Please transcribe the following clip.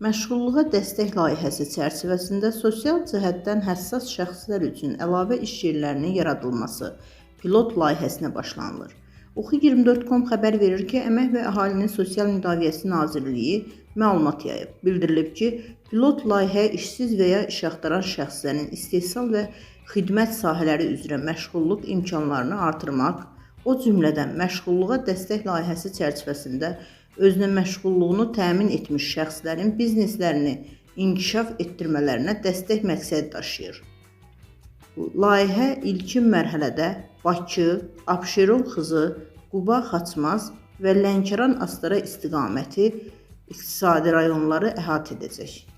Məşğulluğa dəstək layihəsi çərçivəsində sosial cəhətdən həssas şəxslər üçün əlavə iş yerlərinin yaradılması pilot layihəsinə başlanılır. Oxu24.com xəbər verir ki, Əmək və Əhalinin Sosial Müdafiəsi Nazirliyi məlumat yayıb. Bildirilib ki, pilot layihə işsiz və ya iş axtaran şəxslərin istehsal və xidmət sahələri üzrə məşğulluq imkanlarını artırmaq, o cümlədən məşğulluğa dəstək layihəsi çərçivəsində özünə məşğulluğunu təmin etmiş şəxslərin bizneslərini inkişaf etdirmələrinə dəstək məqsədi daşıyır. Layihə ilkin mərhələdə Bakı, Abşeron-Xızı, Quba-Xaçmaz və Lənkəran-Astara istiqaməti iqtisadi rayonları əhatə edəcək.